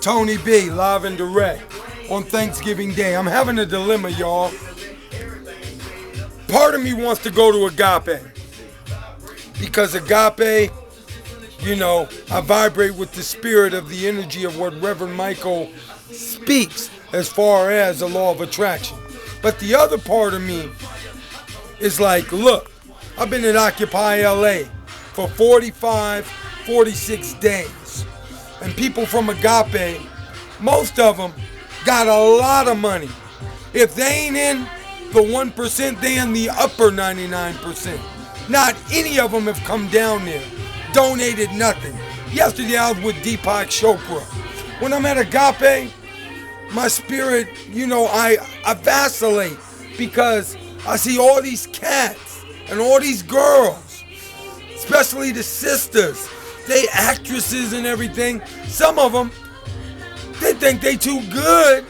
Tony B, live and direct on Thanksgiving Day. I'm having a dilemma, y'all. Part of me wants to go to agape because agape, I vibrate with the spirit of the energy of what Reverend Michael speaks as far as the law of attraction. But the other part of me is like, look, I've been at Occupy LA for 45, 46 days. And people from agape, most of them got a lot of money. If they ain't in the 1%, they in the upper 99%. Not any of them have come down there, donated nothing. Yesterday I was with Deepak Chopra. When I'm at agape, my spirit, I vacillate because I see all these cats and all these girls, especially the sisters. They actresses and everything. Some of them, they think they too good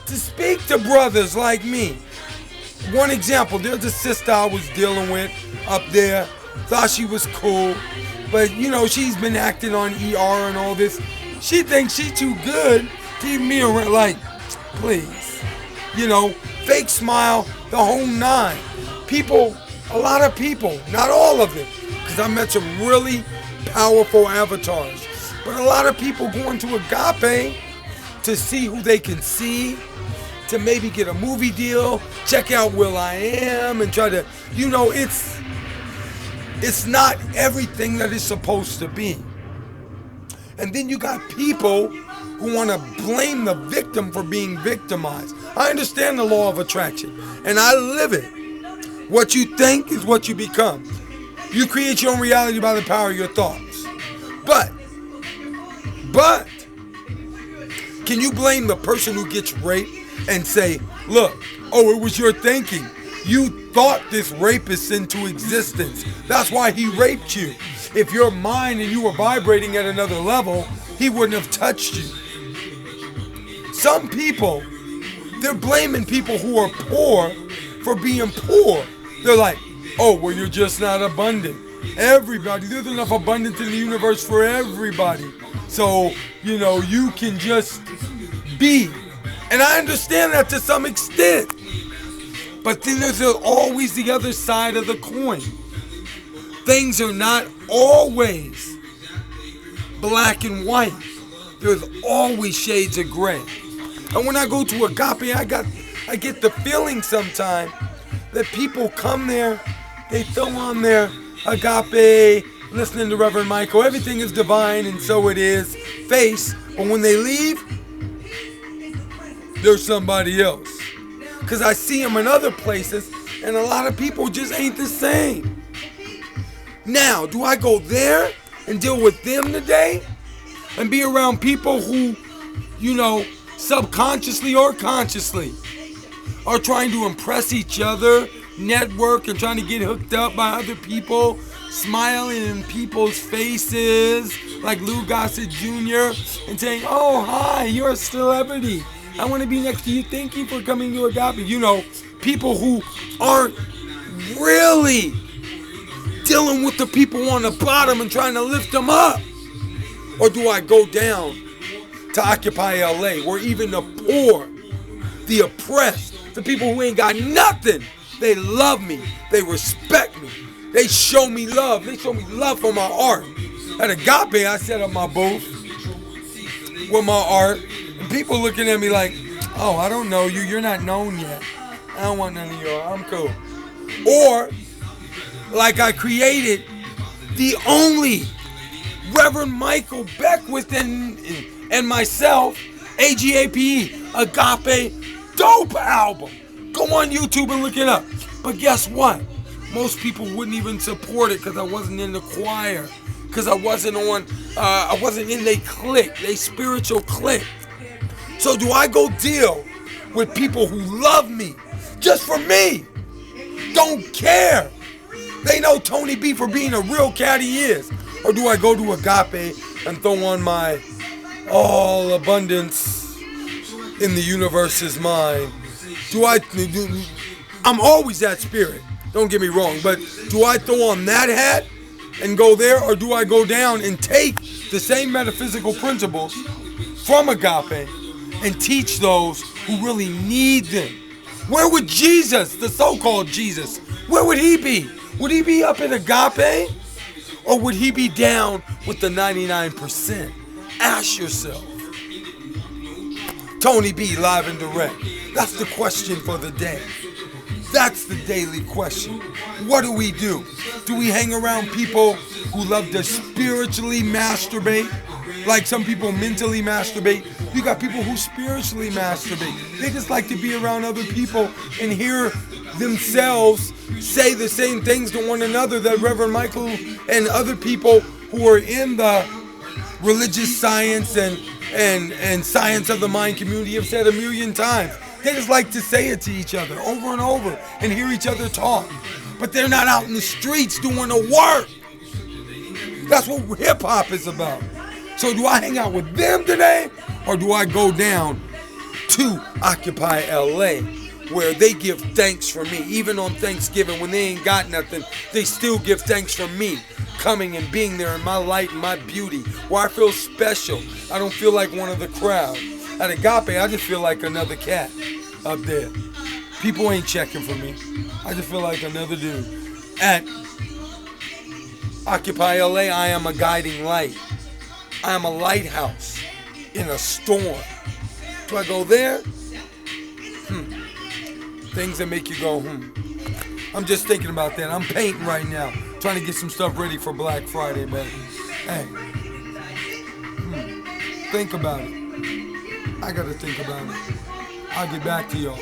to speak to brothers like me. One example, there's a sister I was dealing with up there. Thought she was cool. But, she's been acting on ER and all this. She thinks she too good to even be around. Like, please. Fake smile, the whole nine. People, a lot of people, not all of them. Because I met some really powerful avatars. But a lot of people going to agape to see who they can see, to maybe get a movie deal, check out will.i.am and try to, it's not everything that it's supposed to be. And then you got people who want to blame the victim for being victimized. I understand the law of attraction, and I live it. What you think is what you become. You create your own reality by the power of your thoughts. But, can you blame the person who gets raped and say, look, it was your thinking. You thought this rapist into existence. That's why he raped you. If you're mine and you were vibrating at another level, he wouldn't have touched you. Some people, they're blaming people who are poor for being poor. They're like, you're just not abundant. Everybody, there's enough abundance in the universe for everybody. So, you can just be. And I understand that to some extent. But then there's always the other side of the coin. Things are not always black and white. There's always shades of gray. And when I go to agape, I get the feeling sometimes that people come there, they throw on their agape, listening to Reverend Michael, everything is divine and so it is, face, but when they leave, there's somebody else. Because I see them in other places, and a lot of people just ain't the same. Now, do I go there and deal with them today? And be around people who, subconsciously or consciously are trying to impress each other, network, and trying to get hooked up by other people, smiling in people's faces, like Lou Gossett Jr., and saying, hi, you're a celebrity. I want to be next to you. Thank you for coming to agape. People who aren't really dealing with the people on the bottom and trying to lift them up. Or do I go down to Occupy LA, where even the poor, the oppressed, the people who ain't got nothing, they love me, they respect me, they show me love, for my art. At agape, I set up my booth with my art. People looking at me like, I don't know you. You're not known yet. I don't want none of your art. I'm cool. Or, like I created the only Reverend Michael Beckwith and myself, AGAPE, Agape, dope album. Go on YouTube and look it up. But guess what? Most people wouldn't even support it because I wasn't in the choir. Because I wasn't in they clique, they spiritual clique. So do I go deal with people who love me just for me? Don't care. They know Tony B for being a real cat he is. Or do I go to agape and throw on my all abundance in the universe is mine? I'm always that spirit. Don't get me wrong. But do I throw on that hat and go there? Or do I go down and take the same metaphysical principles from Agape and teach those who really need them. Where would Jesus, the so-called Jesus, where would he be? Would he be up at Agape? Or would he be down with the 99%? Ask yourself. Tony B, live and direct. That's the question for the day. That's the daily question. What do we do? Do we hang around people who love to spiritually masturbate? Like some people mentally masturbate. You got people who spiritually masturbate. They just like to be around other people and hear themselves say the same things to one another that Reverend Michael and other people who are in the religious science and science of the mind community have said a million times. They just like to say it to each other over and over and hear each other talk. But they're not out in the streets doing the work. That's what hip hop is about. So do I hang out with them today, or do I go down to Occupy LA where they give thanks for me? Even on Thanksgiving when they ain't got nothing, they still give thanks for me coming and being there in my light and my beauty, where I feel special. I don't feel like one of the crowd. At Agape, I just feel like another cat up there. People ain't checking for me. I just feel like another dude. At Occupy LA, I am a guiding light. I am a lighthouse in a storm. Do I go there? Things that make you go, I'm just thinking about that. I'm painting right now, trying to get some stuff ready for Black Friday, but hey, think about it. I gotta think about it. I'll get back to y'all.